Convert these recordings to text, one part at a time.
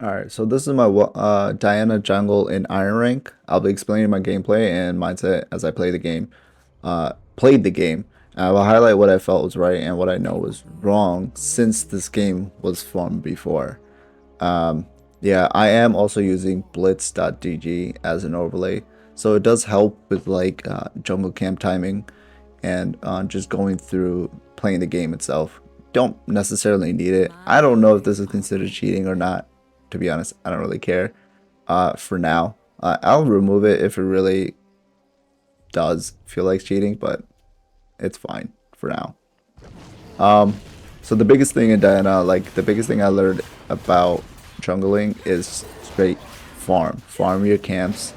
Alright, so this is my Diana jungle in Iron Rank. I'll be explaining my gameplay and mindset as I play the game. Played the game. I will highlight what I felt was right and what I know was wrong since this game was from before. Um, yeah, I am also using blitz.dg as an overlay, so it does help with like jungle camp timing and just going through playing the game itself. Don't necessarily need it. I don't know if this is considered cheating or not. To be honest, I don't really care. For now, I'll remove it if it really does feel like cheating, but it's fine for now. Um, so the biggest thing in Diana, like the biggest thing I learned about jungling is straight farm. Farm your camps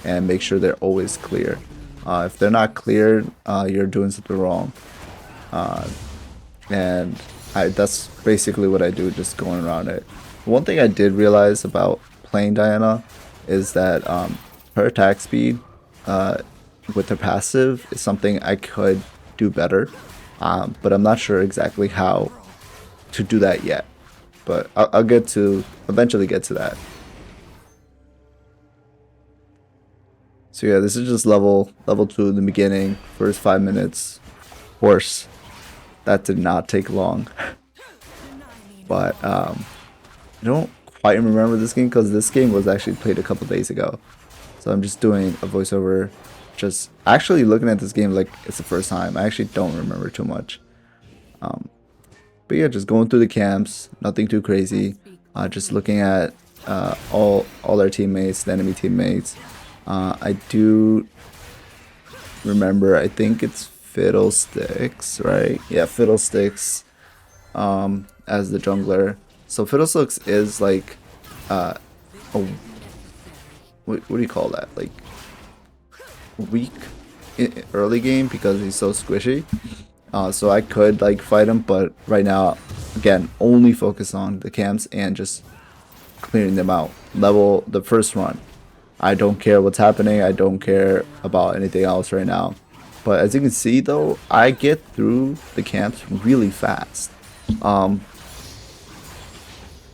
and make sure they're always clear. If they're not cleared, you're doing something wrong. Uh, and that's basically what I do, just going around it. One thing I did realize about playing Diana is that her attack speed uh, with her passive is something I could do better, but I'm not sure exactly how to do that yet. But I'll get to eventually get to that. So yeah, this is just level 2 in the beginning, first 5 minutes. Of course, that did not take long, but I don't quite remember this game because this game was actually played a couple days ago. So I'm just doing a voiceover, just actually looking at this game like it's the first time. I actually don't remember too much. Um, but yeah, just going through the camps, nothing too crazy. Just looking at all our teammates, the enemy teammates. I do remember, I think it's Fiddlesticks, right? Yeah, Fiddlesticks as the jungler. So Fiddlesticks is like a what do you call that? Like weak early game because he's so squishy. So I could like fight him, but right now, again, only focus on the camps and just clearing them out. Level the first run. I don't care what's happening. I don't care about anything else right now. But as you can see, though, I get through the camps really fast. Um,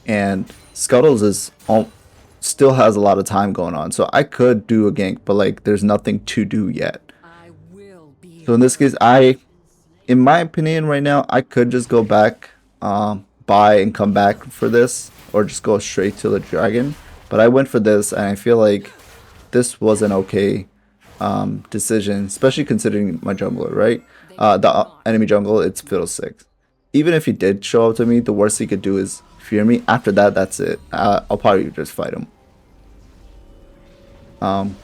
and Scuttles is still has a lot of time going on, so I could do a gank, but like there's nothing to do yet. So in this case, in my opinion, right now, I could just go back, buy and come back for this, or just go straight to the dragon. But I went for this, and I feel like this was an okay decision, especially considering my jungler, right? The enemy jungle, it's Fiddlesticks. Even if he did show up to me, the worst he could do is fear me. After that, that's it. I'll probably just fight him. Um,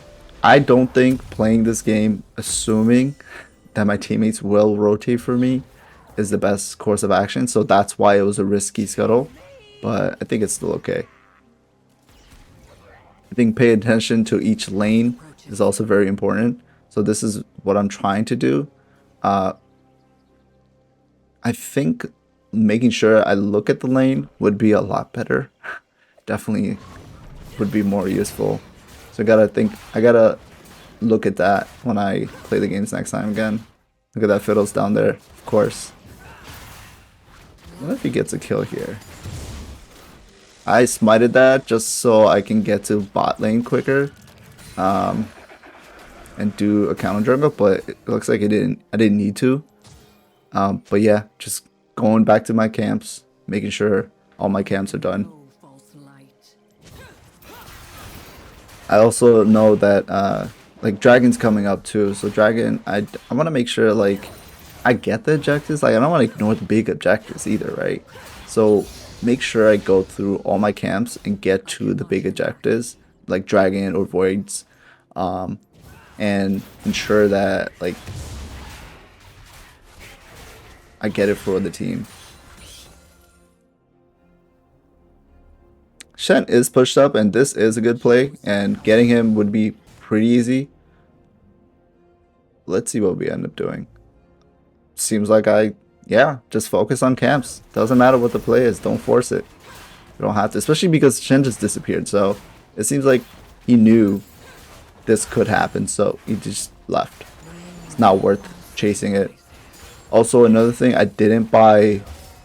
I don't think playing this game, assuming that my teammates will rotate for me, is the best course of action. So that's why it was a risky scuttle, but I think it's still okay. I think pay attention to each lane is also very important. So this is what I'm trying to do. Uh, I think making sure I look at the lane would be a lot better. Definitely would be more useful. So I gotta look at that when I play the games next time again. Look at that Fiddles down there, of course. What if he gets a kill here? I smited that just so I can get to bot lane quicker. And do a counter jungle, but it looks like I didn't need to. But yeah, just going back to my camps, making sure all my camps are done. I also know that like Dragon's coming up too, so Dragon, I want to make sure like I get the objectives. Like I don't want to ignore the big objectives either, right? So make sure I go through all my camps and get to the big objectives, like Dragon or Voids, um, and ensure that like I get it for the team. Shen is pushed up, and this is a good play, and getting him would be pretty easy. Let's see what we end up doing. Seems like yeah, just focus on camps. Doesn't matter what the play is. Don't force it. You don't have to, especially because Shen just disappeared. So it seems like he knew this could happen, so he just left. It's not worth chasing it. Also, another thing, I didn't buy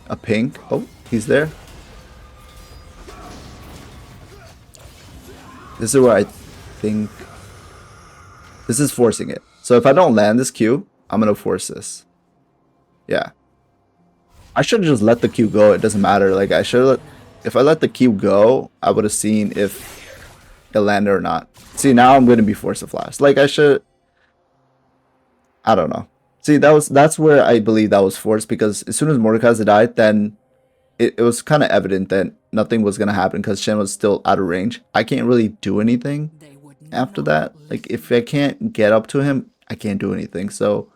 a pink. Oh, he's there. This is where I think this is forcing it. So if I don't land this Q, I'm gonna force this. Yeah. I should have just let the Q go. It doesn't matter. Like I should have if I let the Q go, I would have seen if it landed or not. See, now I'm gonna be forced to flash. Like I should I don't know. See, that's where I believe that was forced, because as soon as Mordekaiser died, then it was kind of evident that nothing was gonna happen because Shen was still out of range. I can't really do anything after that. Like if I can't get up to him, I can't do anything. So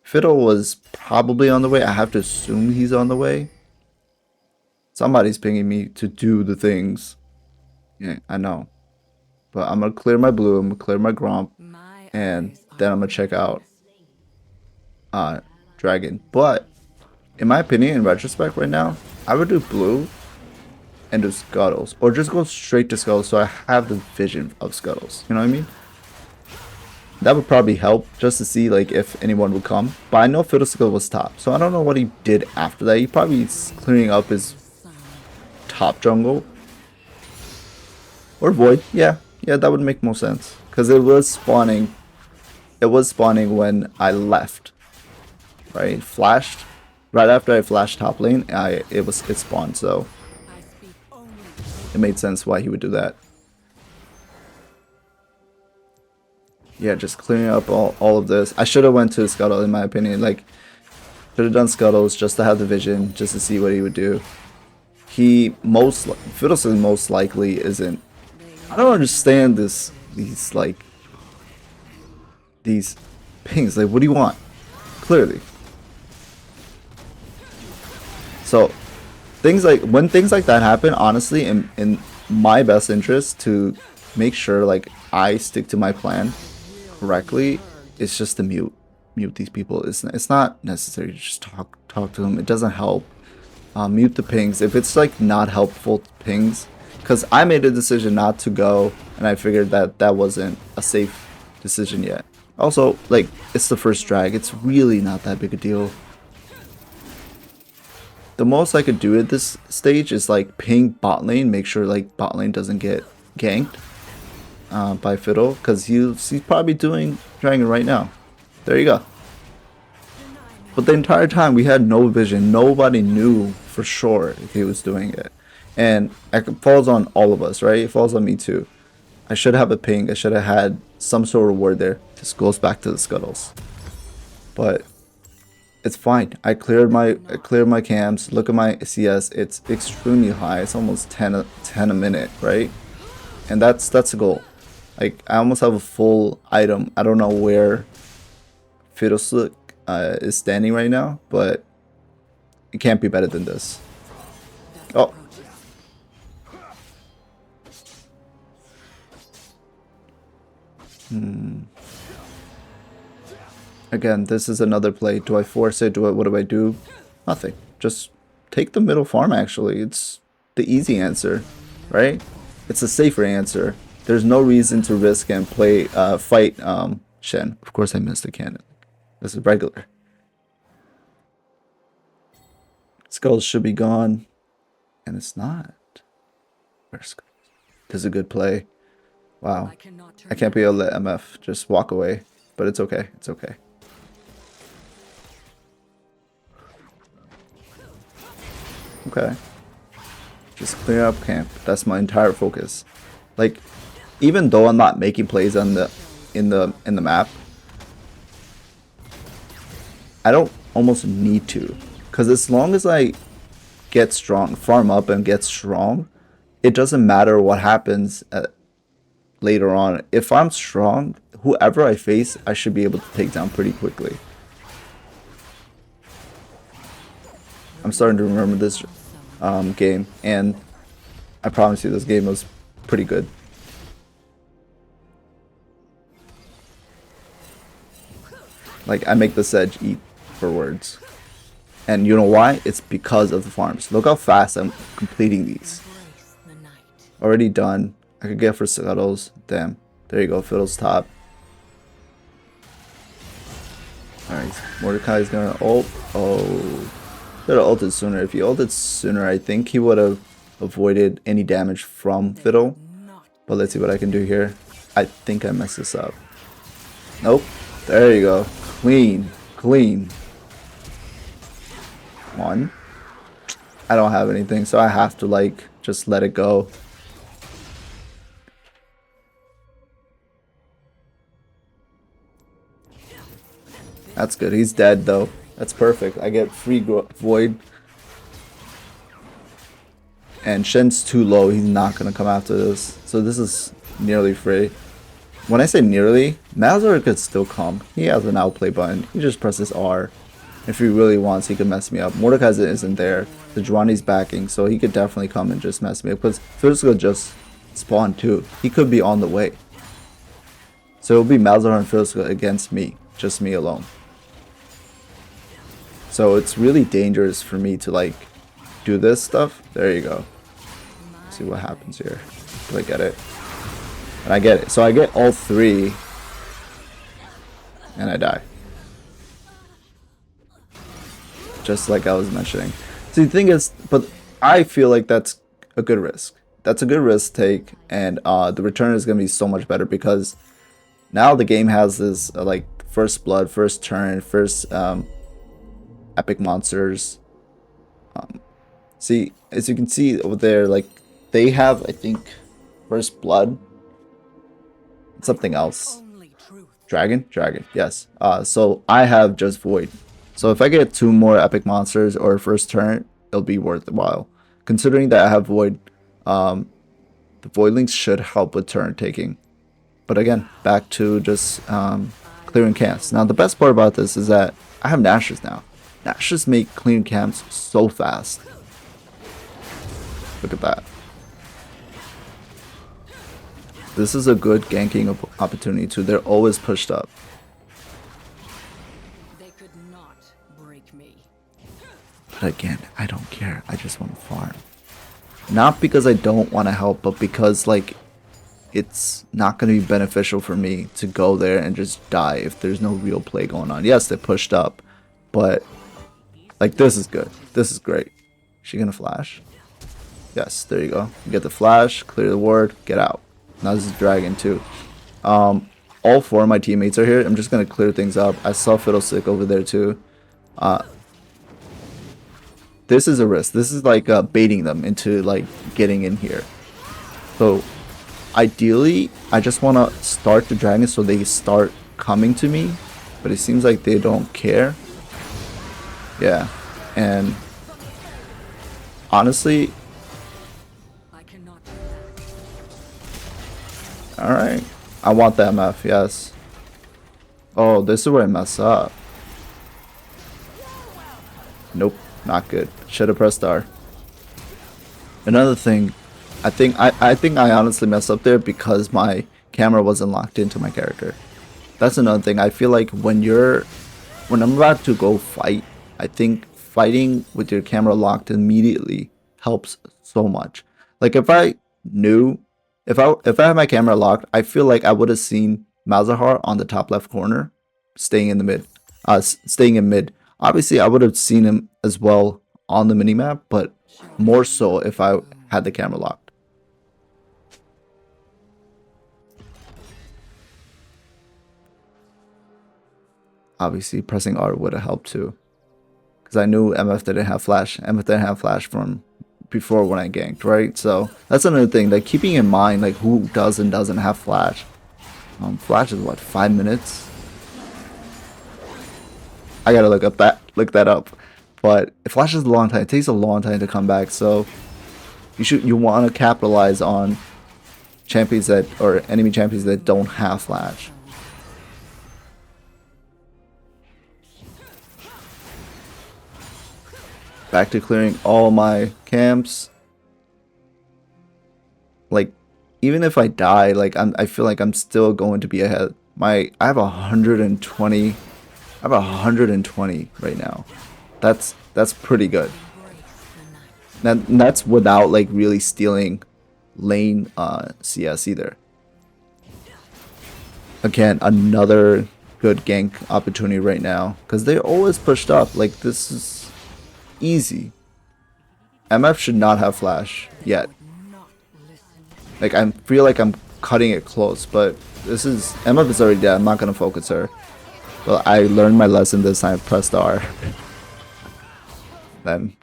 Fiddle was probably on the way. I have to assume he's on the way. Somebody's pinging me to do the things. Yeah, I know. But I'm gonna clear my blue, I'm gonna clear my Gromp, and then I'm gonna check out Dragon. But in my opinion, in retrospect right now, I would do blue and do Scuttles. Or just go straight to Scuttles so I have the vision of Scuttles. You know what I mean? That would probably help just to see like if anyone would come. But I know Fiddlestickle was top, so I don't know what he did after that. He probably is clearing up his top jungle. Or Void. Yeah, that would make more sense. Because it was spawning. It was spawning when I left. Right? Flashed. Right after I flashed top lane, it spawned, so it made sense why he would do that. Yeah, just clearing up all of this. I should have went to Scuttle in my opinion. Like, should have done Scuttles just to have the vision, just to see what he would do. Fiddleston most likely isn't. I don't understand these pings. Like, what do you want? Clearly. So, when things like that happen, honestly, in my best interest to make sure like I stick to my plan correctly, it's just to mute these people. It's not necessary to just talk to them. It doesn't help. Mute the pings if it's like not helpful pings, because I made a decision not to go, and I figured that wasn't a safe decision yet. Also, like, it's the first drag. It's really not that big a deal. The most I could do at this stage is like ping bot lane, make sure like bot lane doesn't get ganked by Fiddle, because he's probably doing Dragon right now. There you go. But the entire time we had no vision. Nobody knew for sure if he was doing it. And it falls on all of us, right? It falls on me too. I should have a ping. I should have had some sort of reward there. This goes back to the Scuttles. But it's fine. I cleared my cams. Look at my CS. It's extremely high. It's almost 10 a minute, right? And that's the goal. Like, I almost have a full item. I don't know where Fiddlestick is standing right now, but it can't be better than this. Oh. Again, this is another play. Do I force it? What do I do? Nothing. Just take the middle farm, actually. It's the easy answer, right? It's a safer answer. There's no reason to risk and fight Shen. Of course I missed the cannon. This is regular. Skulls should be gone. And it's not. Where's Skulls? This is a good play. Wow. I can't be able to let MF just walk away. But it's okay. It's okay. Okay. Just clear up camp. That's my entire focus. Like, even though I'm not making plays on in the map, I don't almost need to. Because as long as I get strong, farm up and get strong, it doesn't matter what happens later on. If I'm strong, whoever I face, I should be able to take down pretty quickly. I'm starting to remember this game, and I promise you this game was pretty good. Like, I make the Sedge eat for words. And you know why? It's because of the farms. Look how fast I'm completing these. Already done. I could get for Scuttles. Damn. There you go. Fiddle's top. Alright. Mordekai's gonna ult. Oh. Should have ulted sooner. If he ulted sooner, I think he would have avoided any damage from Fiddle. But let's see what I can do here. I think I messed this up. Nope. There you go. Clean. Clean. One. I don't have anything, so I have to like just let it go. That's good. He's dead though. That's perfect. I get free void. And Shen's too low. He's not going to come after this. So this is nearly free. When I say nearly, Malzahar could still come. He has an outplay button. He just presses R. If he really wants, he can mess me up. Mordekaiser isn't there. Sejuani's backing, so he could definitely come and just mess me up. Because Fiddlesticks just spawned too. He could be on the way. So it'll be Malzahar and Fiddlesticks against me. Just me alone. So it's really dangerous for me to like do this stuff. There you go. Let's see what happens here. Do I get it? And I get it. So I get all three. And I die. Just like I was mentioning. So the thing is, but I feel like that's a good risk. That's a good risk take. And the return is going to be so much better because now the game has this like first blood, first turn, first epic monsters. See, as you can see over there, like they have, I think, first blood. Something else. Dragon, yes. So I have just void. So if I get 2 more epic monsters or first turn, it'll be worthwhile. Considering that I have void, the voidlings should help with turn taking. But again, back to just clearing camps. Now the best part about this is that I have Nashers now. Nashers make clearing camps so fast. Look at that. This is a good ganking opportunity too. They're always pushed up. They could not break me. But again, I don't care. I just want to farm. Not because I don't want to help, but because like it's not going to be beneficial for me to go there and just die if there's no real play going on. Yes, they're pushed up, but like this is good. This is great. Is she gonna flash? Yes, there you go. You get the flash, clear the ward, get out. Now this is dragon too. All 4 of my teammates are here. I'm just gonna clear things up. I saw Fiddlestick over there too. This is a risk. This is like baiting them into like getting in here. So ideally, I just want to start the dragon so they start coming to me. But it seems like they don't care. Yeah, and honestly, alright. I want the MF, yes. Oh, this is where I mess up. Nope, not good. Should have pressed R. Another thing, I think I honestly messed up there because my camera wasn't locked into my character. That's another thing. I feel like when I'm about to go fight, I think fighting with your camera locked immediately helps so much. Like if I knew, if I had my camera locked, I feel like I would have seen Malzahar on the top left corner, staying in the mid, staying in mid. Obviously, I would have seen him as well on the minimap, but more so if I had the camera locked. Obviously, pressing R would have helped too. Because I knew MF didn't have flash. MF didn't have flash from before when I ganked, right? So that's another thing. Like keeping in mind like who does and doesn't have flash. Flash is what, 5 minutes? I gotta look that up. But flash is a long time. It takes a long time to come back. So you want to capitalize on champions that, or enemy champions that don't have flash. Back to clearing all my camps. Like, even if I die, like I feel like I'm still going to be ahead. I have 120. I have 120 right now. That's pretty good. That's without like really stealing lane CS either. Again, another good gank opportunity right now because they're always pushed up. Like this is easy. MF should not have flash yet. Like I feel like I'm cutting it close, but this is MF is already dead. I'm not gonna focus her. But I learned my lesson this time. Pressed R. Then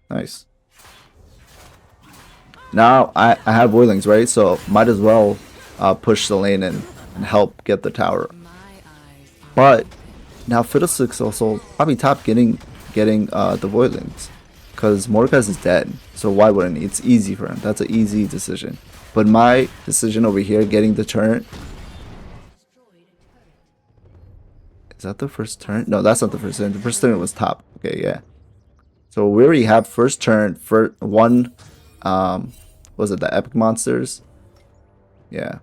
nice. Now I have Warlings, right? So might as well push the lane and help get the tower. My eyes are But now Fiddlesticks also probably top getting the Voidlings, because Mordekaiser is dead. So why wouldn't he? It's easy for him. That's an easy decision. But my decision over here, getting the turn. Is that the first turn? No, that's not the first turn. The first turn was top. Okay, yeah. So we already have first turn for one. Was it the Epic Monsters? Yeah.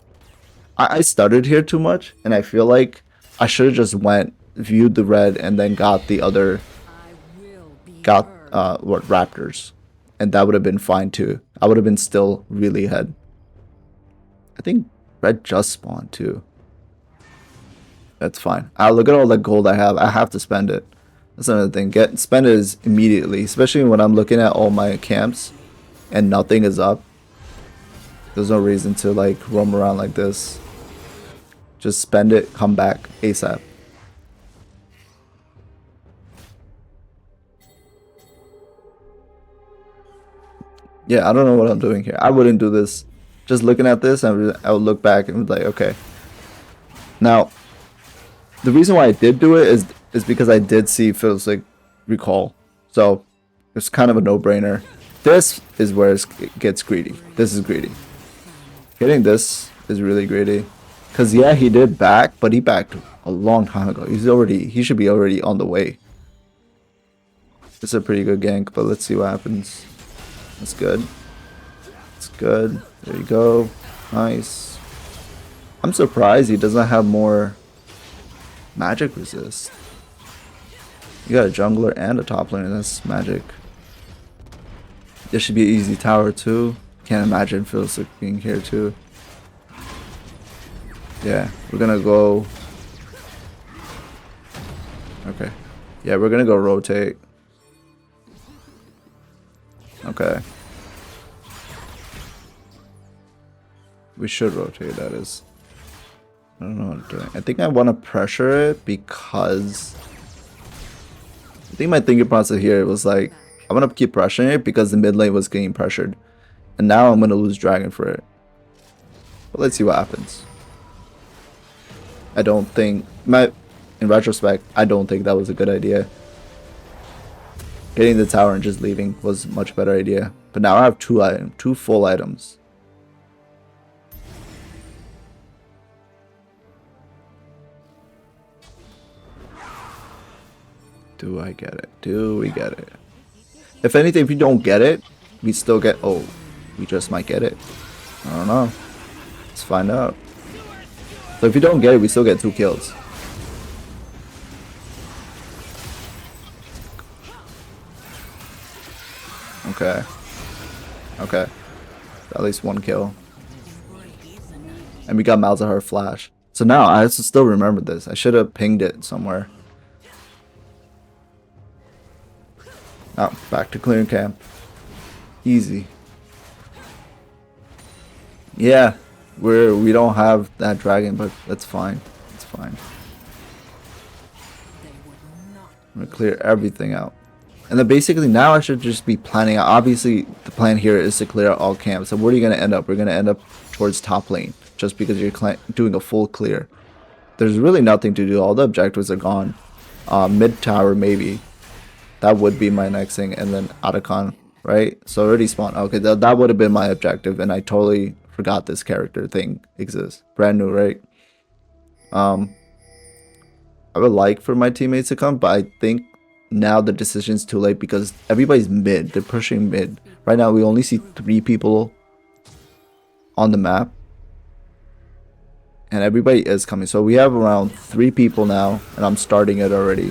I stuttered here too much, and I feel like I should have just went, viewed the red, and then got the other, I will be got heard. what, Raptors, and that would have been fine too. I would have been still really ahead. I think red just spawned too. That's fine. Look at all the gold I have. I have to spend it. That's another thing. Spend it immediately, especially when I'm looking at all my camps and nothing is up. There's no reason to like roam around like this. Just spend it, come back ASAP. Yeah, I don't know what I'm doing here. I wouldn't do this. Just looking at this, I would look back and be like, okay. Now, the reason why I did do it is because I did see Fiddlestick recall. So, it's kind of a no-brainer. This is where it gets greedy. This is greedy. Getting this is really greedy. Because, yeah, he did back, but he backed a long time ago. He should be already on the way. It's a pretty good gank, but let's see what happens. That's good. That's good. There you go. Nice. I'm surprised he doesn't have more magic resist. You got a jungler and a top laner. That's magic. This should be an easy tower too. Can't imagine Fiddlestick being here too. Yeah, we're gonna go. Okay. Yeah, we're gonna go rotate. Okay. We should rotate, that is. I don't know what I'm doing. I think I want to pressure it because I think my thinking process here was like, I want to keep pressuring it because the mid lane was getting pressured. And now I'm going to lose Dragon for it. But let's see what happens. I don't think, in retrospect, I don't think that was a good idea. Getting the tower and just leaving was a much better idea. But now I have two full items. Do I get it? Do we get it? If anything, if you don't get it, we still get... Oh, we just might get it. I don't know. Let's find out. So if you don't get it, we still get 2 kills. Okay. Okay. At least 1 kill. And we got Malzahar Flash. So now, I still remember this. I should have pinged it somewhere. Oh, back to clearing camp. Easy. Yeah, we don't have that dragon, but that's fine. It's fine. I'm gonna clear everything out. And then basically now I should just be planning out. Obviously, the plan here is to clear out all camps. So where are you gonna end up? We're gonna end up towards top lane, just because you're doing a full clear. There's really nothing to do. All the objectives are gone. Mid tower maybe. That would be my next thing, and then Otacon, right? So already spawned. Okay, that would have been my objective, and I totally forgot this character thing exists. Brand new, right? I would like for my teammates to come, but I think now the decision's too late because everybody's mid. They're pushing mid. Right now, we only see 3 people on the map, and everybody is coming. So we have around 3 people now, and I'm starting it already.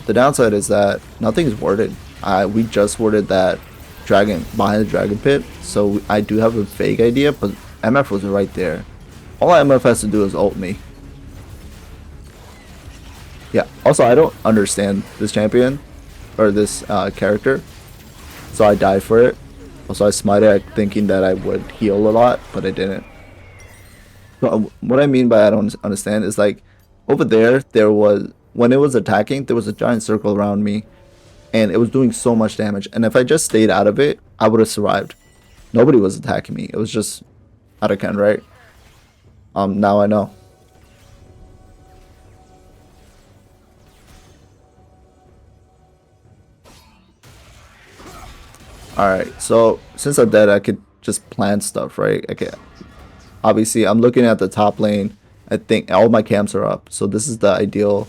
The downside is that nothing's warded. We just warded that dragon behind the dragon pit, so I do have a vague idea, but MF was right there. All MF has to do is ult me. Yeah, also I don't understand this champion or this character, so I died for it. Also, I smited thinking that I would heal a lot, but I didn't. So what I mean by I don't understand is like over there was when it was attacking, there was a giant circle around me, and it was doing so much damage. And if I just stayed out of it, I would have survived. Nobody was attacking me. It was just Arakan, right? Now I know. Alright, so since I'm dead, I could just plant stuff, right? Okay. Obviously, I'm looking at the top lane. I think all my camps are up. So this is the ideal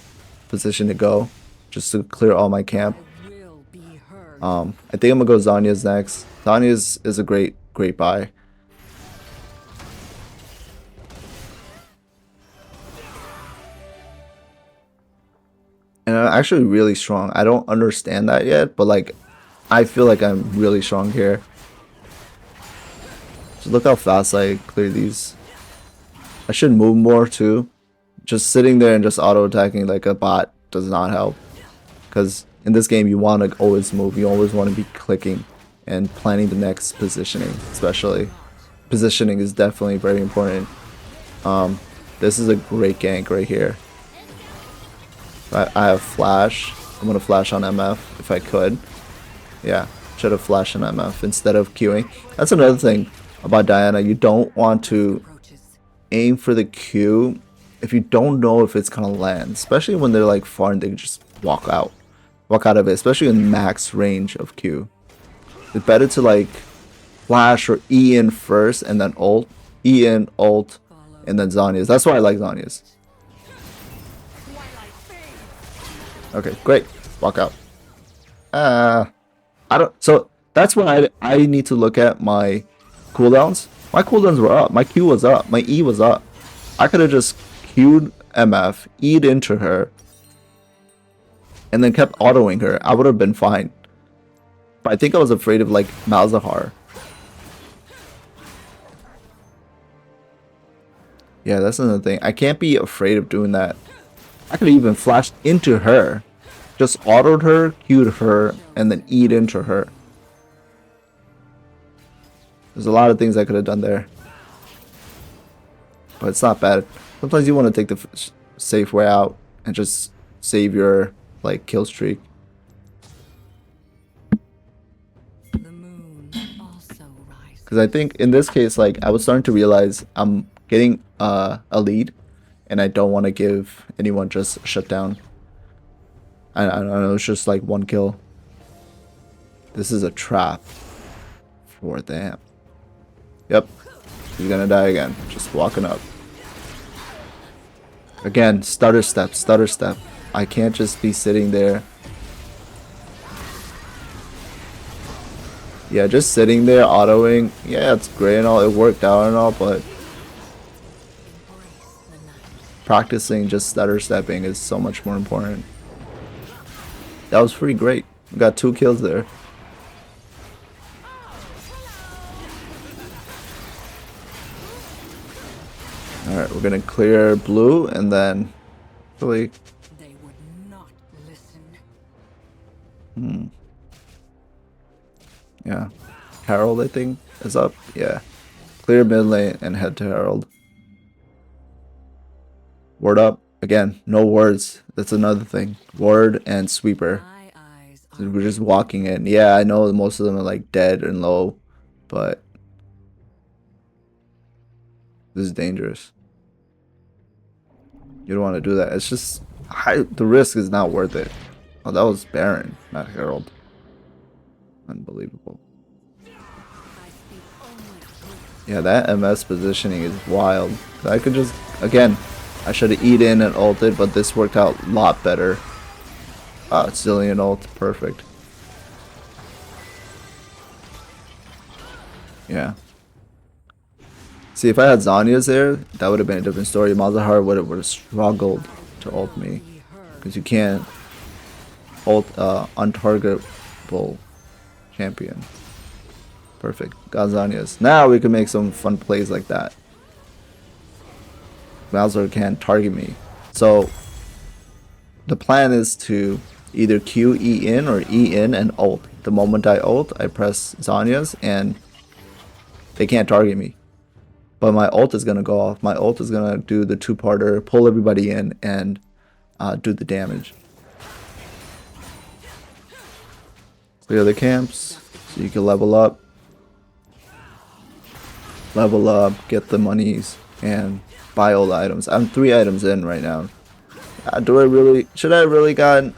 position to go. Just to clear all my camp. I will be heard. I think I'm gonna go Zanya's next. Zanya's is a great buy. And I'm actually really strong. I don't understand that yet, but like I feel like I'm really strong here. Just look how fast I clear these. I should move more too. Just sitting there and just auto attacking like a bot does not help. Because in this game you want to always move. You always want to be clicking and planning the next positioning, especially. Positioning is definitely very important. This is a great gank right here. I have flash. I'm gonna flash on MF if I could. Yeah, should have flashed on MF instead of queuing. That's another thing about Diana. You don't want to Approaches. aim for the Q if you don't know if it's gonna land, especially when they're like far and they can just walk out of it, especially in max range of Q. It's better to like flash or E in first and then ult, E in, ult, and then Zanya's. That's why I like Zanya's. Okay, great. Walk out. I don't. So that's when I need to look at my cooldowns. My cooldowns were up. My Q was up. My E was up. I could have just Q'd MF, E'd into her, and then kept autoing her. I would have been fine. But I think I was afraid of like Malzahar. Yeah, that's another thing. I can't be afraid of doing that. I could have even flashed into her. Just autoed her, Q'd her, and then E'd into her. There's a lot of things I could have done there. But it's not bad. Sometimes you want to take the safe way out and just save your like kill streak. The moon also rises. Because I think in this case, like I was starting to realize I'm getting a lead, and I don't want to give anyone just a shutdown. I don't know, it's just like one kill. This is a trap for them. Yep, he's gonna die again. Just walking up. Again, stutter step, stutter step. I can't just be sitting there. Yeah, just sitting there autoing. Yeah, it's great and all. It worked out and all, but Embrace the night. practicing just stutter stepping is so much more important. That was pretty great. We got 2 kills there. Alright, we're gonna clear blue and then hopefully. They would not listen. Yeah. Herald, I think, is up. Yeah. Clear mid lane and head to Herald. Ward up. Again, no wards. That's another thing. Ward and sweeper. My eyes So are we're just walking in. Yeah, I know most of them are like dead and low, but this is dangerous. You don't want to do that. It's just the risk is not worth it. Oh, that was Baron, not Herald. Unbelievable. I speak only truth. Yeah, that MS positioning is wild. I could just, again, I should have eat in and ulted, but this worked out a lot better. Ah, Zillion ult, perfect. Yeah. See, if I had Zanya's there, that would have been a different story. Malzahar would have struggled to ult me. Be heard. Because you can't ult untargetable champion. Perfect. Got Zanya's. Now we can make some fun plays like that. Malzahar can't target me. So the plan is to either Q, E in, or E in and ult. The moment I ult, I press Zhonya's and they can't target me. But my ult is going to go off. My ult is going to do the two-parter, pull everybody in, and do the damage. Clear the camps so you can level up, get the monies, and buy all the items. I'm 3 items in right now. Should I really got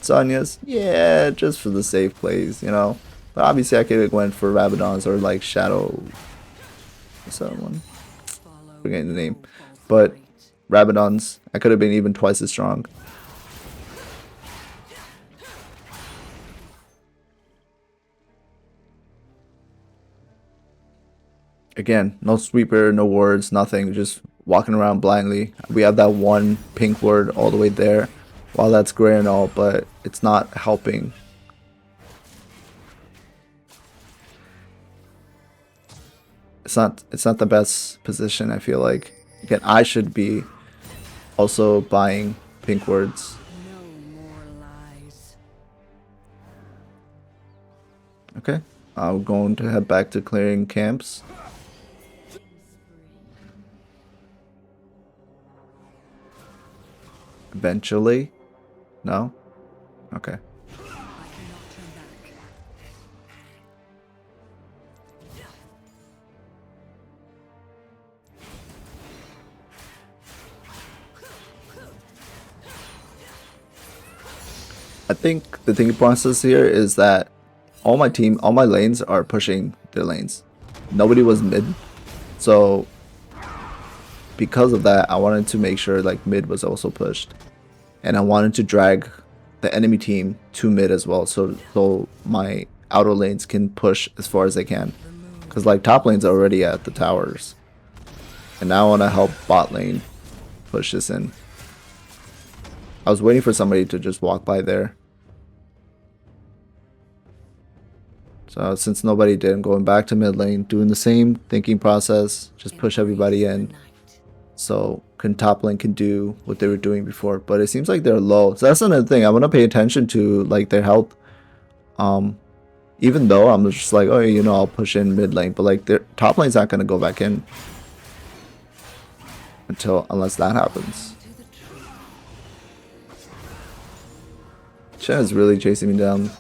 Sonya's? Yeah, just for the safe plays, you know. But obviously I could have went for Rabadon's or like Shadow someone. Forgetting the name. But Rabadon's, I could have been even twice as strong. Again, no sweeper, no words, nothing. Just walking around blindly. We have that one pink word all the way there. While that's great and all, but it's not helping. It's not the best position, I feel like. Again, I should be also buying pink words. No more lies. Okay. I'm going to head back to clearing camps. Eventually. No? Okay. I cannot turn back. I think the thinking process here is that all my lanes are pushing their lanes. Nobody was mid. So because of that, I wanted to make sure like mid was also pushed. And I wanted to drag the enemy team to mid as well, so my outer lanes can push as far as they can. Because like top lane's already at the towers. And now I want to help bot lane push this in. I was waiting for somebody to just walk by there. So since nobody did, I'm going back to mid lane, doing the same thinking process, just push everybody in. So top lane can do what they were doing before, but it seems like they're low. So that's another thing. I want to pay attention to like their health. Even though I'm just like, oh, you know, I'll push in mid lane, but like their top lane's not gonna go back in unless that happens. Shen is really chasing me down.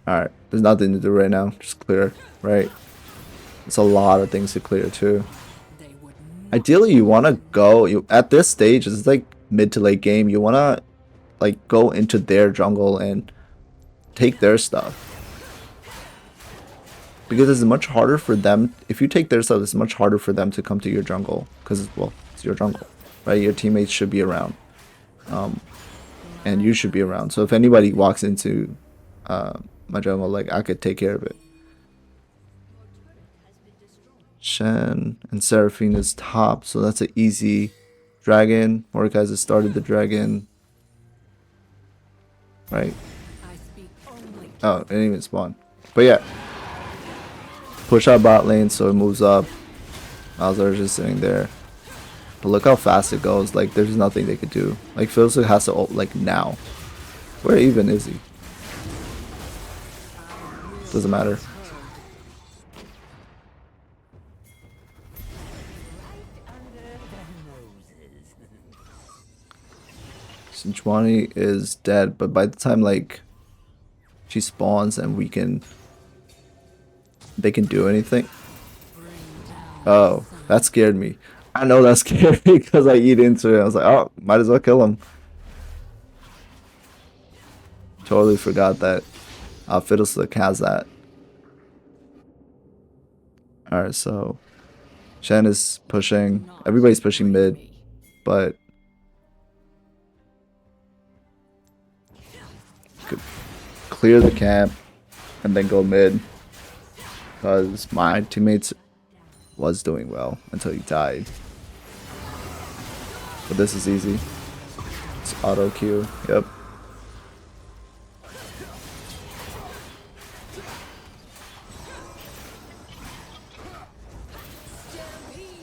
Alright, there's nothing to do right now. Just clear, right? It's a lot of things to clear too. Ideally, you want to go... at this stage, it's like mid to late game. You want to like go into their jungle and take their stuff. Because it's much harder for them... if you take their stuff, it's much harder for them to come to your jungle. Because, well, it's your jungle, right? Your teammates should be around. And you should be around. So if anybody walks into... my jungle, like I could take care of it. Shen and Seraphine is top, so that's an easy dragon. Mordekaiser has started the dragon. Right. Oh, it didn't even spawn. But yeah. Push our bot lane so it moves up. Malzahar is just sitting there. But look how fast it goes. Like there's nothing they could do. Like Fiddlesticks has to ult like now. Where even is he? Doesn't matter. Sejuani is dead, but by the time like she spawns and they can do anything. Oh, that scared me. I know that scared me because I eat into it. I was like, oh, might as well kill him. Totally forgot that Fiddlestick has that. Alright, so Shen is pushing. Everybody's pushing mid, but could clear the camp and then go mid because my teammates was doing well until he died. But this is easy. It's auto Q. Yep.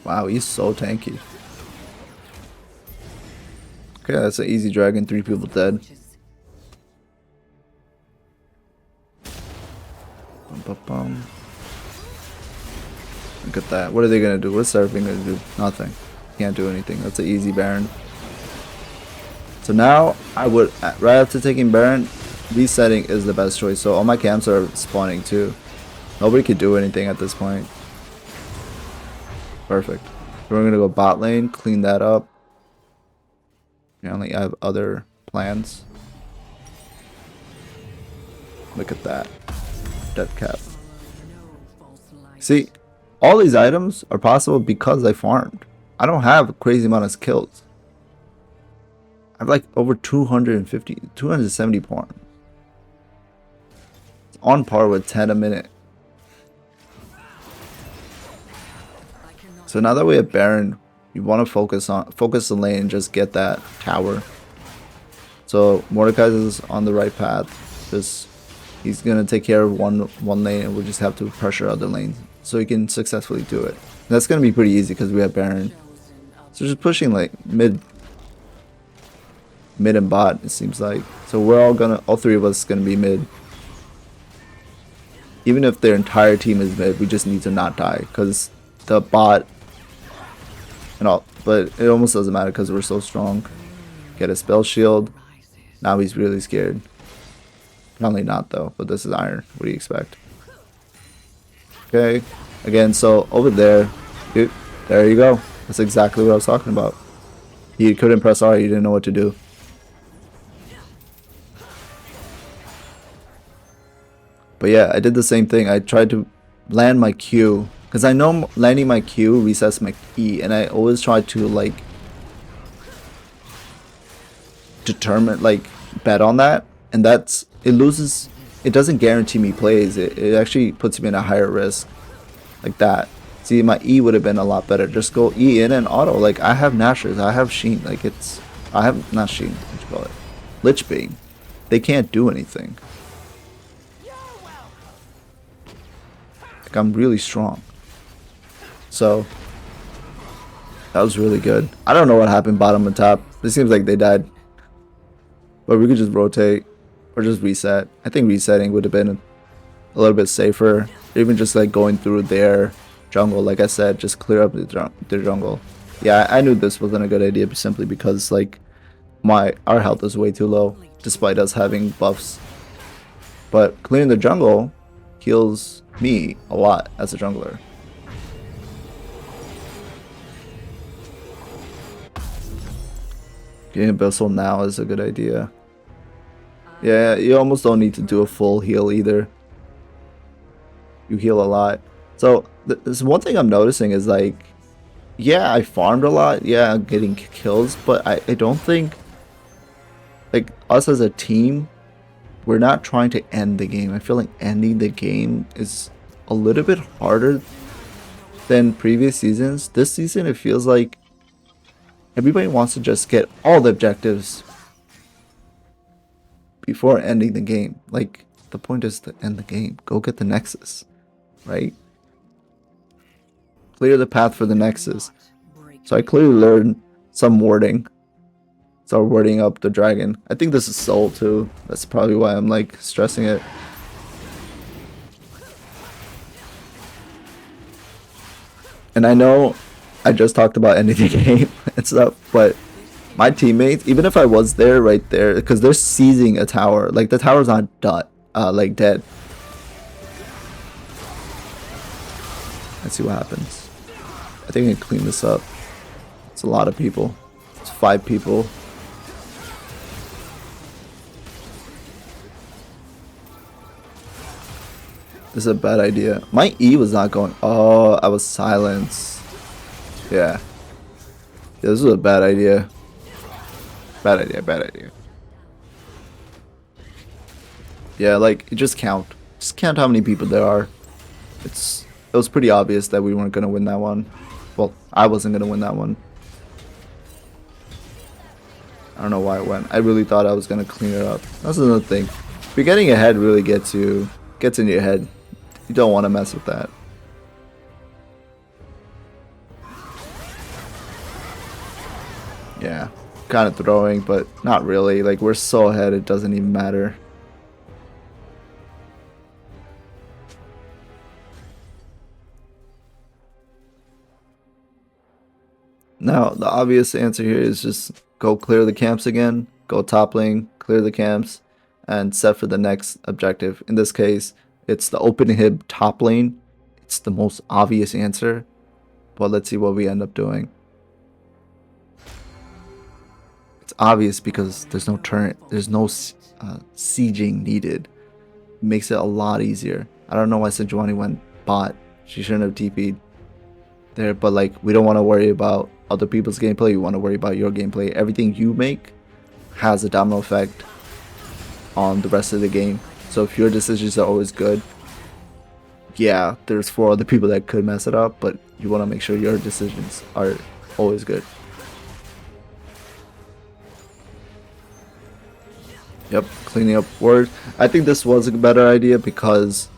Wow, he's so tanky. Okay, that's an easy dragon. 3 people dead. Bum, bum, bum. Look at that. What are they gonna do? What's Seraphine gonna do? Nothing. Can't do anything. That's an easy Baron. So now I would, right after taking Baron, resetting is the best choice. So all my camps are spawning too. Nobody could do anything at this point. Perfect. We're gonna go bot lane, clean that up. Apparently I have other plans. Look at that. Death cap. See, all these items are possible because I farmed. I don't have a crazy amount of kills. I have like over 250, 270 farm. It's on par with 10 a minute. So now that we have Baron, you want to focus the lane and just get that tower. So Mordecai is on the right path. He's gonna take care of one lane, and we'll just have to pressure other lanes so he can successfully do it. And that's gonna be pretty easy because we have Baron. So just pushing like mid and bot, it seems like. So we're all 3 of us gonna be mid. Even if their entire team is mid, we just need to not die because the bot and all. But it almost doesn't matter because we're so strong. Get a spell shield. Now he's really scared. Probably not though, but this is iron. What do you expect? Okay, again, so over there, dude, there you go. That's exactly what I was talking about. He couldn't press R, he didn't know what to do. But yeah, I did the same thing. I tried to land my Q, because I know landing my Q resets my E, and I always try to like determine, like bet on that, and it doesn't guarantee me plays. It actually puts me in a higher risk, like that. See, my E would have been a lot better. Just go E in and auto. Like I have Nashers, I have Sheen. Like I have not Sheen. What you call it? Lich Bane. They can't do anything. Like I'm really strong. So that was really good. I don't know what happened bottom and top. It seems like they died. But we could just rotate or just reset. I think resetting would have been a little bit safer. Even just like going through their jungle, like I said, just clear up their jungle. Yeah, I knew this wasn't a good idea simply because like our health is way too low despite us having buffs. But clearing the jungle heals me a lot as a jungler. Getting Abyssal now is a good idea. Yeah, you almost don't need to do a full heal either. You heal a lot. So this one thing I'm noticing is like, yeah, I farmed a lot. Yeah, I'm getting kills, but I don't think like us as a team, we're not trying to end the game. I feel like ending the game is a little bit harder than previous seasons. This season, it feels like everybody wants to just get all the objectives before ending the game. Like, the point is to end the game. Go get the Nexus, right? Clear the path for the Nexus. So I clearly learned some warding. Start warding up the dragon. I think this is soul too. That's probably why I'm like stressing it. And I know I just talked about ending the game and stuff, but my teammates, even if I was there right there, because they're seizing a tower, like the tower's not like dead. Let's see what happens. I think I can clean this up. It's a lot of people. It's 5 people. This is a bad idea. My E was not going. Oh, I was silenced. Yeah. This was a bad idea. Bad idea, bad idea. Yeah, like, just count. Just count how many people there are. It was pretty obvious that we weren't going to win that one. Well, I wasn't going to win that one. I don't know why it went. I really thought I was going to clean it up. That's another thing. If you're getting ahead really gets in your head. You don't want to mess with that. kind of throwing, but not really. Like, we're so ahead, it doesn't even matter. Now, the obvious answer here is just go clear the camps again, go top lane, clear the camps, and set for the next objective. In this case, it's the open hib top lane. It's the most obvious answer, but let's see what we end up doing. It's obvious because there's no turret, there's no sieging needed. It makes it a lot easier. I don't know why Sejuani went bot. She shouldn't have TP'd there, but like, we don't want to worry about other people's gameplay. You want to worry about your gameplay. Everything you make has a domino effect on the rest of the game. So if your decisions are always good, yeah, there's 4 other people that could mess it up, but you want to make sure your decisions are always good. Yep, cleaning up word. I think this was a better idea because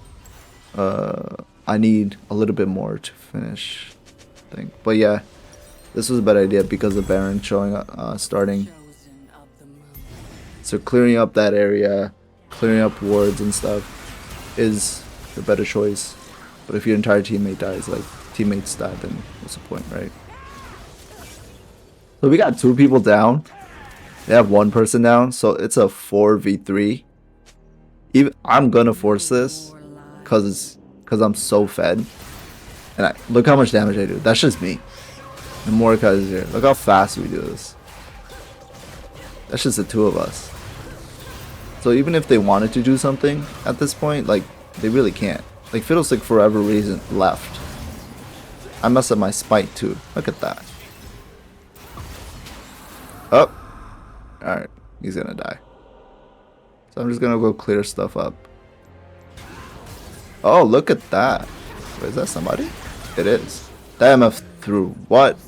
I need a little bit more to finish, I think. But yeah, this was a better idea because of Baron showing up, starting. Chosen of the moon. So clearing up that area, clearing up wards and stuff is the better choice. But if your entire teammate dies, like teammates die, then what's the point, right? So we got 2 people down. They have 1 person down, so it's a 4v3. Even I'm gonna force this because I'm so fed. And look how much damage I do. That's just me. And Mordecai is here. Look how fast we do this. That's just the 2 of us. So even if they wanted to do something at this point, like, they really can't. Like, Fiddlestick for whatever reason left. I messed up my spite too. Look at that. Oh. Alright. He's gonna die. So I'm just gonna go clear stuff up. Oh, look at that. Wait, is that somebody? It is. The MF threw. What?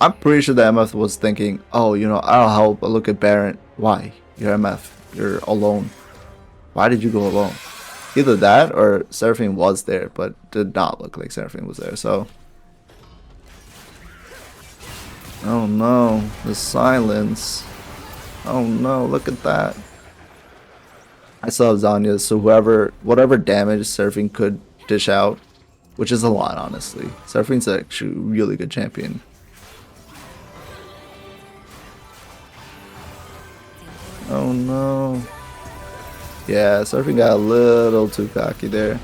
I'm pretty sure the MF was thinking, oh, you know, I'll help, but look at Baron. Why? You're MF. You're alone. Why did you go alone? Either that or Seraphine was there, but did not look like Seraphine was there, so. Oh no, the silence. Oh no, look at that. I still have Zanya, so whatever damage Seraphine could dish out, which is a lot, honestly. Seraphine's actually a really good champion. Oh no. Yeah, Seraphine got a little too cocky there.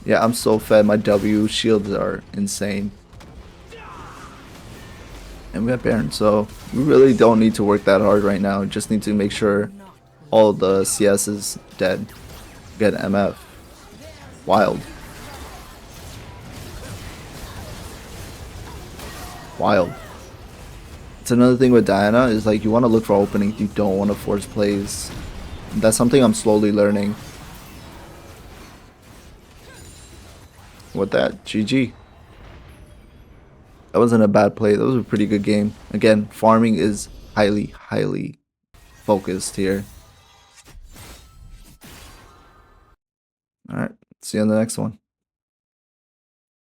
Yeah, I'm so fed. My W shields are insane. And we have Baron, so we really don't need to work that hard right now. Just need to make sure all the CS is dead. Get MF. Wild. Wild. It's another thing with Diana is like you want to look for openings. You don't want to force plays. That's something I'm slowly learning. With that, GG. That wasn't a bad play. That was a pretty good game. Again, farming is highly focused here. Alright, see you on the next one.